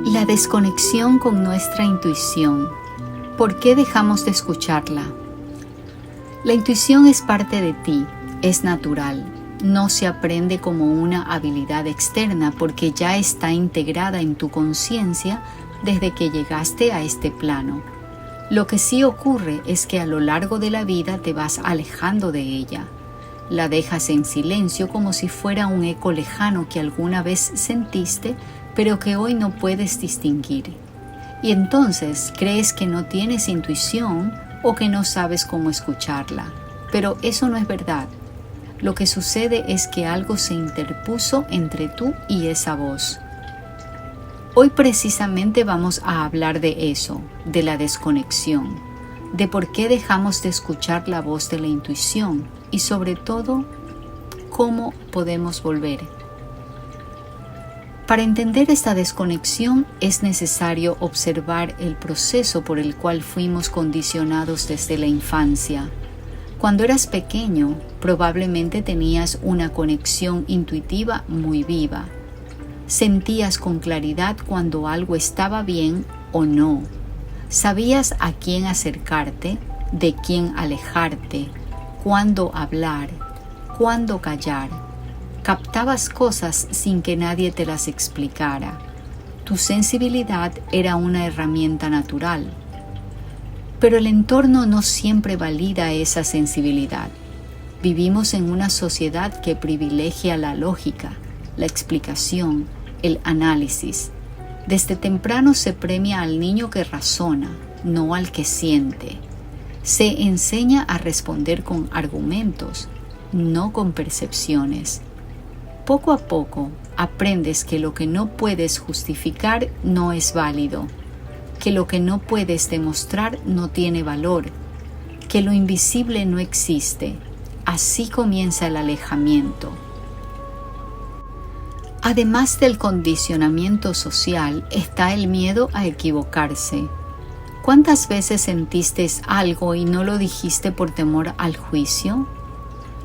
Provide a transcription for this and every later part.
La desconexión con nuestra intuición. ¿Por qué dejamos de escucharla? La intuición es parte de ti, es natural. No se aprende como una habilidad externa porque ya está integrada en tu conciencia desde que llegaste a este plano. Lo que sí ocurre es que a lo largo de la vida te vas alejando de ella. La dejas en silencio como si fuera un eco lejano que alguna vez sentiste, pero que hoy no puedes distinguir. Y entonces crees que no tienes intuición o que no sabes cómo escucharla. Pero eso no es verdad. Lo que sucede es que algo se interpuso entre tú y esa voz. Hoy precisamente vamos a hablar de eso, de la desconexión, de por qué dejamos de escuchar la voz de la intuición y sobre todo, cómo podemos volver. Para entender esta desconexión es necesario observar el proceso por el cual fuimos condicionados desde la infancia. Cuando eras pequeño, probablemente tenías una conexión intuitiva muy viva. Sentías con claridad cuando algo estaba bien o no. Sabías a quién acercarte, de quién alejarte, cuándo hablar, cuándo callar. Captabas cosas sin que nadie te las explicara. Tu sensibilidad era una herramienta natural. Pero el entorno no siempre valida esa sensibilidad. Vivimos en una sociedad que privilegia la lógica, la explicación, el análisis. Desde temprano se premia al niño que razona, no al que siente. Se enseña a responder con argumentos, no con percepciones. Poco a poco aprendes que lo que no puedes justificar no es válido, que lo que no puedes demostrar no tiene valor, que lo invisible no existe. Así comienza el alejamiento. Además del condicionamiento social, está el miedo a equivocarse. ¿Cuántas veces sentiste algo y no lo dijiste por temor al juicio?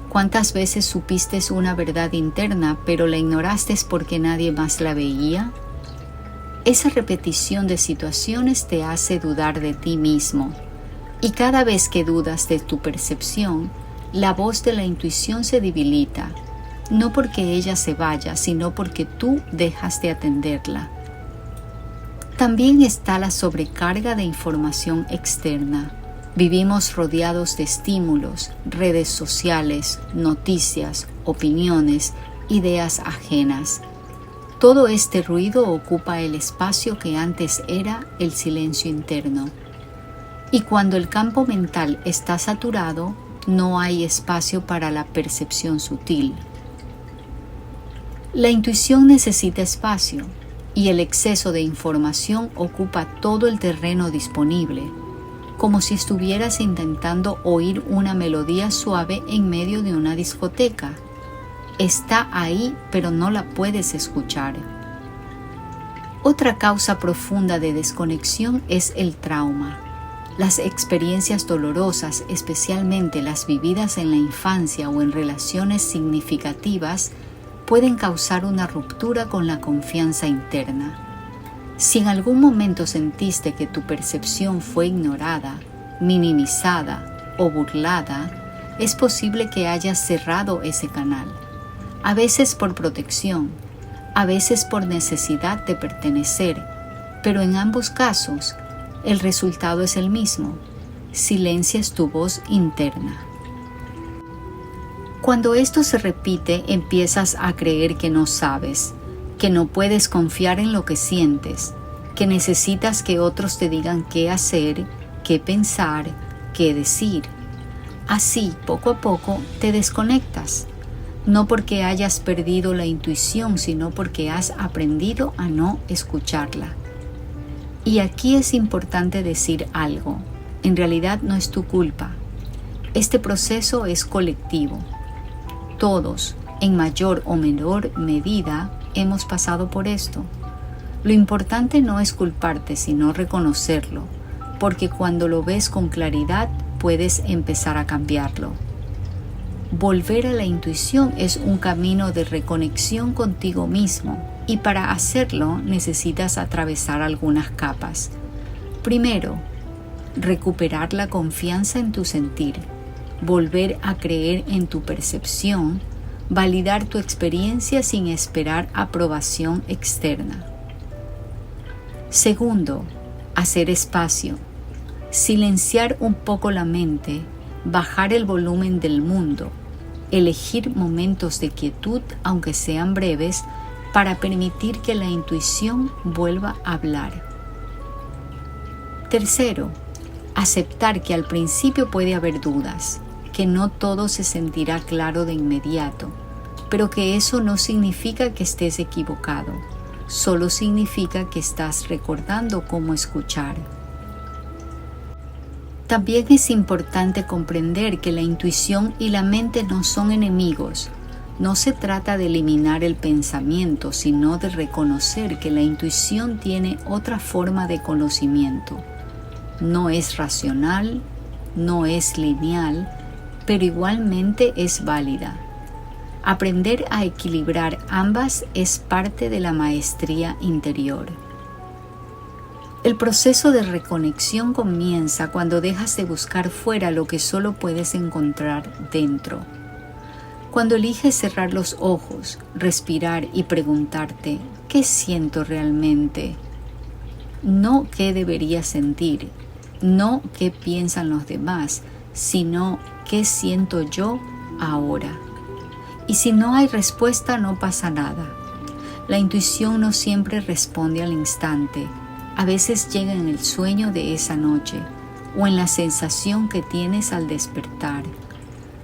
¿Cuántas veces supiste una verdad interna, pero la ignoraste porque nadie más la veía? Esa repetición de situaciones te hace dudar de ti mismo. Y cada vez que dudas de tu percepción, la voz de la intuición se debilita. No porque ella se vaya, sino porque tú dejas de atenderla. También está la sobrecarga de información externa. Vivimos rodeados de estímulos, redes sociales, noticias, opiniones, ideas ajenas. Todo este ruido ocupa el espacio que antes era el silencio interno. Y cuando el campo mental está saturado, no hay espacio para la percepción sutil. La intuición necesita espacio y el exceso de información ocupa todo el terreno disponible, como si estuvieras intentando oír una melodía suave en medio de una discoteca. Está ahí, pero no la puedes escuchar. Otra causa profunda de desconexión es el trauma. Las experiencias dolorosas, especialmente las vividas en la infancia o en relaciones significativas, pueden causar una ruptura con la confianza interna. Si en algún momento sentiste que tu percepción fue ignorada, minimizada o burlada, es posible que hayas cerrado ese canal. A veces por protección, a veces por necesidad de pertenecer, pero en ambos casos, el resultado es el mismo. Silencias tu voz interna. Cuando esto se repite, empiezas a creer que no sabes, que no puedes confiar en lo que sientes, que necesitas que otros te digan qué hacer, qué pensar, qué decir. Así, poco a poco, te desconectas. No porque hayas perdido la intuición, sino porque has aprendido a no escucharla. Y aquí es importante decir algo. En realidad no es tu culpa. Este proceso es colectivo. Todos, en mayor o menor medida, hemos pasado por esto. Lo importante no es culparte, sino reconocerlo, porque cuando lo ves con claridad, puedes empezar a cambiarlo. Volver a la intuición es un camino de reconexión contigo mismo, y para hacerlo necesitas atravesar algunas capas. Primero, recuperar la confianza en tu sentir, volver a creer en tu percepción, validar tu experiencia sin esperar aprobación externa. Segundo, hacer espacio, silenciar un poco la mente, bajar el volumen del mundo, elegir momentos de quietud, aunque sean breves, para permitir que la intuición vuelva a hablar. Tercero, aceptar que al principio puede haber dudas, que no todo se sentirá claro de inmediato, pero que eso no significa que estés equivocado, solo significa que estás recordando cómo escuchar. También es importante comprender que la intuición y la mente no son enemigos. No se trata de eliminar el pensamiento, sino de reconocer que la intuición tiene otra forma de conocimiento. No es racional, no es lineal, pero igualmente es válida. Aprender a equilibrar ambas es parte de la maestría interior. El proceso de reconexión comienza cuando dejas de buscar fuera lo que solo puedes encontrar dentro. Cuando eliges cerrar los ojos, respirar y preguntarte, ¿qué siento realmente? No qué debería sentir, no qué piensan los demás, sino qué siento yo ahora. Y si no hay respuesta, no pasa nada. La intuición no siempre responde al instante. A veces llega en el sueño de esa noche o en la sensación que tienes al despertar.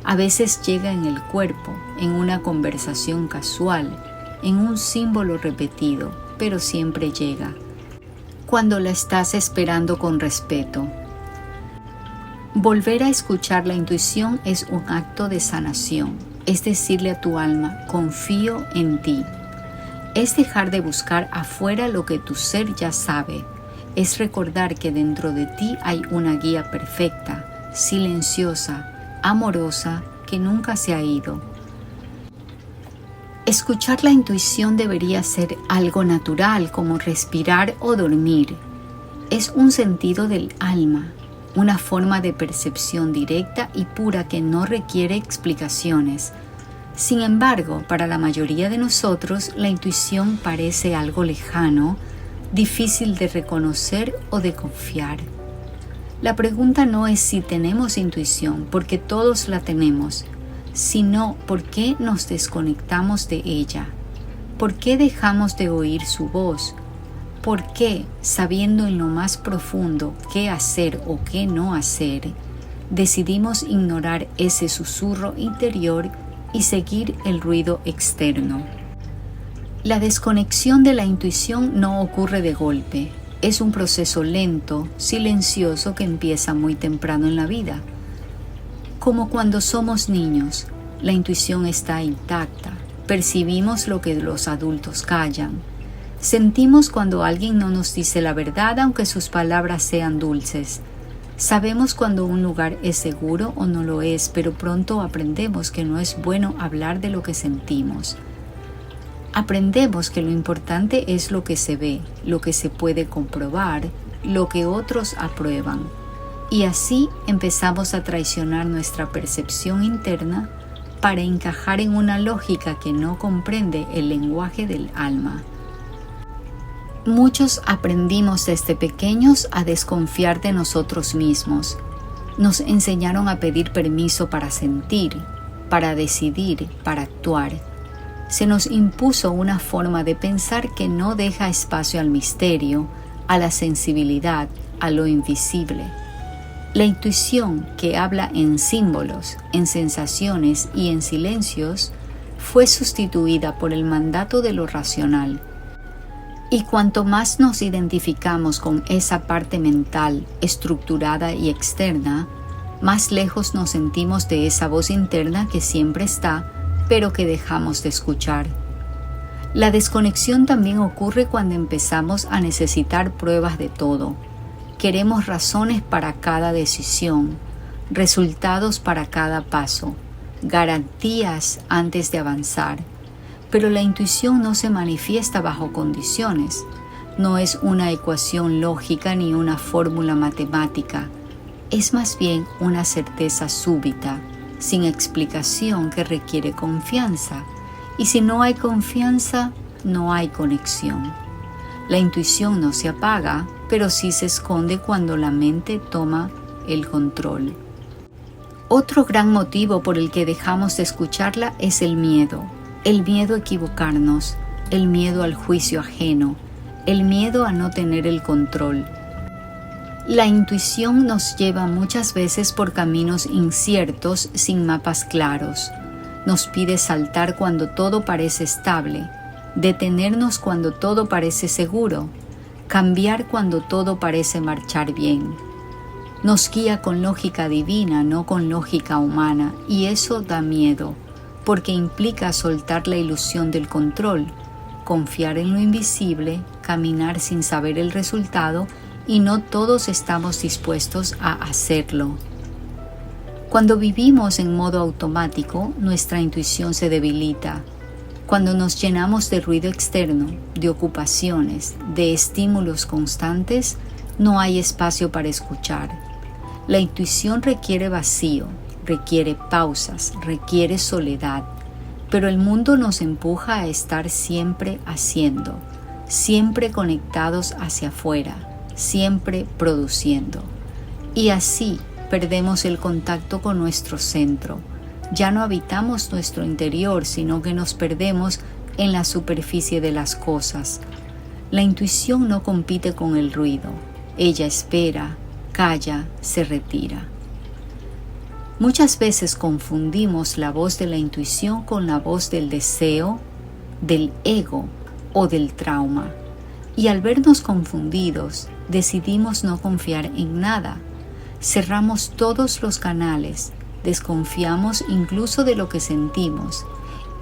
A veces llega en el cuerpo, en una conversación casual, en un símbolo repetido, pero siempre llega, cuando la estás esperando con respeto. Volver a escuchar la intuición es un acto de sanación, es decirle a tu alma, confío en ti. Es dejar de buscar afuera lo que tu ser ya sabe, es recordar que dentro de ti hay una guía perfecta, silenciosa, amorosa, que nunca se ha ido. Escuchar la intuición debería ser algo natural, como respirar o dormir. Es un sentido del alma, una forma de percepción directa y pura que no requiere explicaciones. Sin embargo, para la mayoría de nosotros, la intuición parece algo lejano, difícil de reconocer o de confiar. La pregunta no es si tenemos intuición, porque todos la tenemos, sino por qué nos desconectamos de ella, por qué dejamos de oír su voz, por qué, sabiendo en lo más profundo qué hacer o qué no hacer, decidimos ignorar ese susurro interior y seguir el ruido externo. La desconexión de la intuición no ocurre de golpe. Es un proceso lento, silencioso que empieza muy temprano en la vida. Como cuando somos niños, la intuición está intacta. Percibimos lo que los adultos callan. Sentimos cuando alguien no nos dice la verdad, aunque sus palabras sean dulces. Sabemos cuando un lugar es seguro o no lo es, pero pronto aprendemos que no es bueno hablar de lo que sentimos. Aprendemos que lo importante es lo que se ve, lo que se puede comprobar, lo que otros aprueban. Y así empezamos a traicionar nuestra percepción interna para encajar en una lógica que no comprende el lenguaje del alma. Muchos aprendimos desde pequeños a desconfiar de nosotros mismos. Nos enseñaron a pedir permiso para sentir, para decidir, para actuar. Se nos impuso una forma de pensar que no deja espacio al misterio, a la sensibilidad, a lo invisible. La intuición, que habla en símbolos, en sensaciones y en silencios, fue sustituida por el mandato de lo racional. Y cuanto más nos identificamos con esa parte mental, estructurada y externa, más lejos nos sentimos de esa voz interna que siempre está, pero que dejamos de escuchar. La desconexión también ocurre cuando empezamos a necesitar pruebas de todo. Queremos razones para cada decisión, resultados para cada paso, garantías antes de avanzar. Pero la intuición no se manifiesta bajo condiciones. No es una ecuación lógica ni una fórmula matemática. Es más bien una certeza súbita, sin explicación, que requiere confianza. Y si no hay confianza, no hay conexión. La intuición no se apaga, pero sí se esconde cuando la mente toma el control. Otro gran motivo por el que dejamos de escucharla es el miedo a equivocarnos, el miedo al juicio ajeno, el miedo a no tener el control. La intuición nos lleva muchas veces por caminos inciertos sin mapas claros. Nos pide saltar cuando todo parece estable, detenernos cuando todo parece seguro, cambiar cuando todo parece marchar bien. Nos guía con lógica divina, no con lógica humana, y eso da miedo, porque implica soltar la ilusión del control, confiar en lo invisible, caminar sin saber el resultado, y no todos estamos dispuestos a hacerlo. Cuando vivimos en modo automático, nuestra intuición se debilita. Cuando nos llenamos de ruido externo, de ocupaciones, de estímulos constantes, no hay espacio para escuchar. La intuición requiere vacío, requiere pausas, requiere soledad, pero el mundo nos empuja a estar siempre haciendo, siempre conectados hacia afuera, siempre produciendo. Y así perdemos el contacto con nuestro centro. Ya no habitamos nuestro interior, sino que nos perdemos en la superficie de las cosas. La intuición no compite con el ruido. Ella espera, calla, se retira. Muchas veces confundimos la voz de la intuición con la voz del deseo, del ego o del trauma. Y al vernos confundidos, decidimos no confiar en nada. Cerramos todos los canales, desconfiamos incluso de lo que sentimos.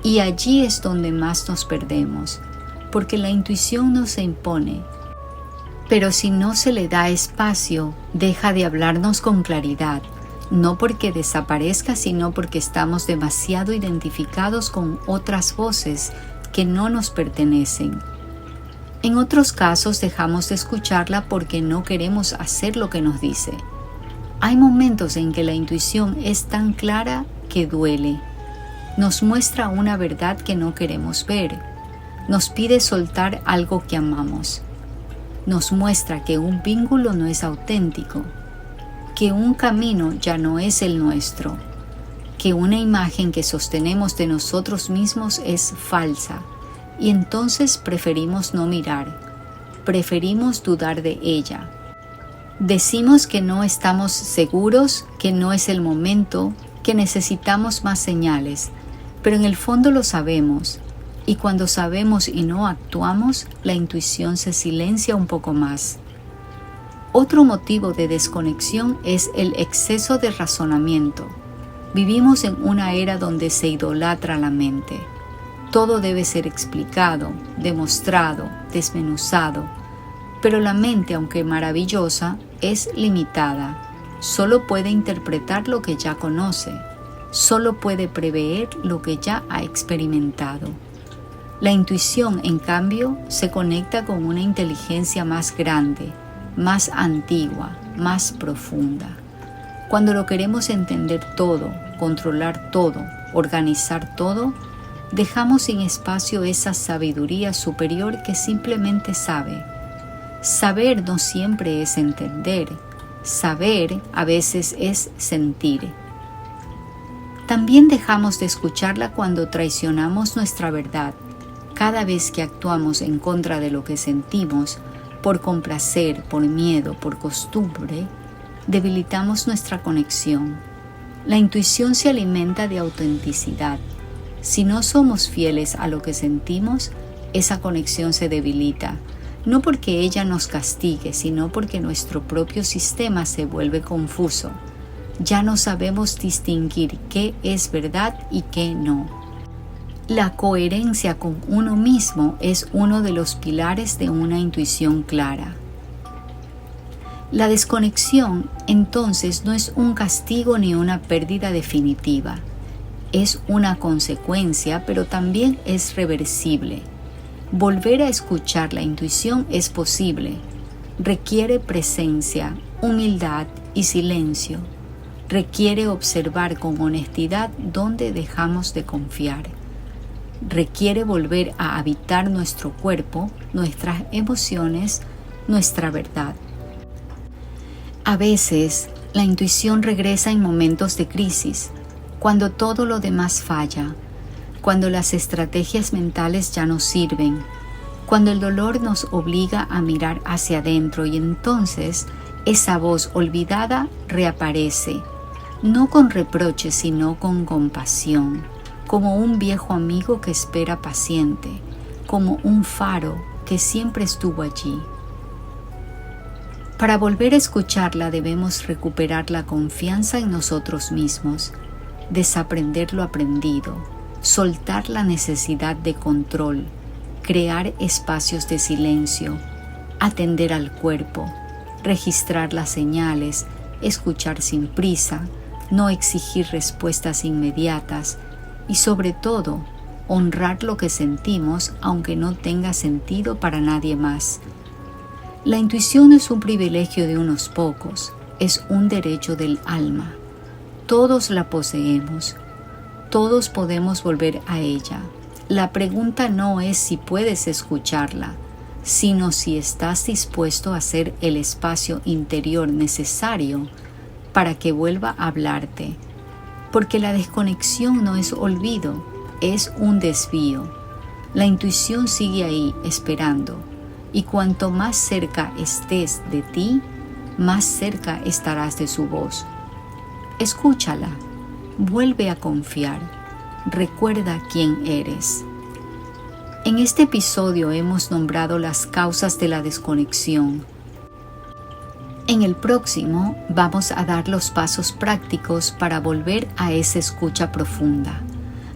Y allí es donde más nos perdemos, porque la intuición no se impone. Pero si no se le da espacio, deja de hablarnos con claridad, no porque desaparezca, sino porque estamos demasiado identificados con otras voces que no nos pertenecen. En otros casos dejamos de escucharla porque no queremos hacer lo que nos dice. Hay momentos en que la intuición es tan clara que duele. Nos muestra una verdad que no queremos ver. Nos pide soltar algo que amamos. Nos muestra que un vínculo no es auténtico, que un camino ya no es el nuestro, que una imagen que sostenemos de nosotros mismos es falsa, y entonces preferimos no mirar, preferimos dudar de ella. Decimos que no estamos seguros, que no es el momento, que necesitamos más señales, pero en el fondo lo sabemos. Y cuando sabemos y no actuamos, la intuición se silencia un poco más. Otro motivo de desconexión es el exceso de razonamiento. Vivimos en una era donde se idolatra la mente. Todo debe ser explicado, demostrado, desmenuzado. Pero la mente, aunque maravillosa, es limitada. Solo puede interpretar lo que ya conoce. Solo puede prever lo que ya ha experimentado. La intuición, en cambio, se conecta con una inteligencia más grande, más antigua, más profunda. Cuando lo queremos entender todo, controlar todo, organizar todo, dejamos sin espacio esa sabiduría superior que simplemente sabe. Saber no siempre es entender. Saber a veces es sentir. También dejamos de escucharla cuando traicionamos nuestra verdad. Cada vez que actuamos en contra de lo que sentimos, por complacer, por miedo, por costumbre, debilitamos nuestra conexión. La intuición se alimenta de autenticidad. Si no somos fieles a lo que sentimos, esa conexión se debilita, no porque ella nos castigue, sino porque nuestro propio sistema se vuelve confuso. Ya no sabemos distinguir qué es verdad y qué no. La coherencia con uno mismo es uno de los pilares de una intuición clara. La desconexión, entonces, no es un castigo ni una pérdida definitiva. Es una consecuencia, pero también es reversible. Volver a escuchar la intuición es posible. Requiere presencia, humildad y silencio. Requiere observar con honestidad dónde dejamos de confiar. Requiere volver a habitar nuestro cuerpo, nuestras emociones, nuestra verdad. A veces, la intuición regresa en momentos de crisis, cuando todo lo demás falla, cuando las estrategias mentales ya no sirven, cuando el dolor nos obliga a mirar hacia adentro y entonces esa voz olvidada reaparece, no con reproche sino con compasión, como un viejo amigo que espera paciente, como un faro que siempre estuvo allí. Para volver a escucharla debemos recuperar la confianza en nosotros mismos, desaprender lo aprendido, soltar la necesidad de control, crear espacios de silencio, atender al cuerpo, registrar las señales, escuchar sin prisa, no exigir respuestas inmediatas y sobre todo, honrar lo que sentimos aunque no tenga sentido para nadie más. La intuición no es un privilegio de unos pocos, es un derecho del alma. Todos la poseemos, todos podemos volver a ella. La pregunta no es si puedes escucharla, sino si estás dispuesto a hacer el espacio interior necesario para que vuelva a hablarte. Porque la desconexión no es olvido, es un desvío. La intuición sigue ahí esperando, y cuanto más cerca estés de ti, más cerca estarás de su voz. Escúchala, vuelve a confiar, recuerda quién eres. En este episodio hemos nombrado las causas de la desconexión. En el próximo vamos a dar los pasos prácticos para volver a esa escucha profunda,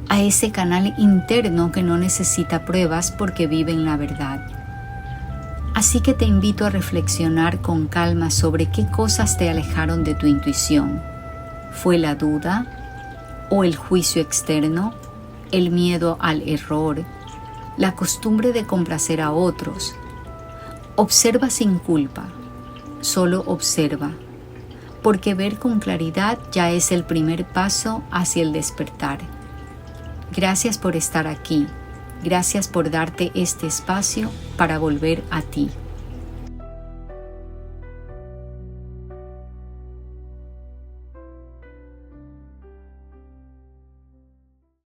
a ese canal interno que no necesita pruebas porque vive en la verdad. Así que te invito a reflexionar con calma sobre qué cosas te alejaron de tu intuición. ¿Fue la duda? ¿O el juicio externo? ¿El miedo al error? ¿La costumbre de complacer a otros? Observa sin culpa, solo observa, porque ver con claridad ya es el primer paso hacia el despertar. Gracias por estar aquí, gracias por darte este espacio para volver a ti.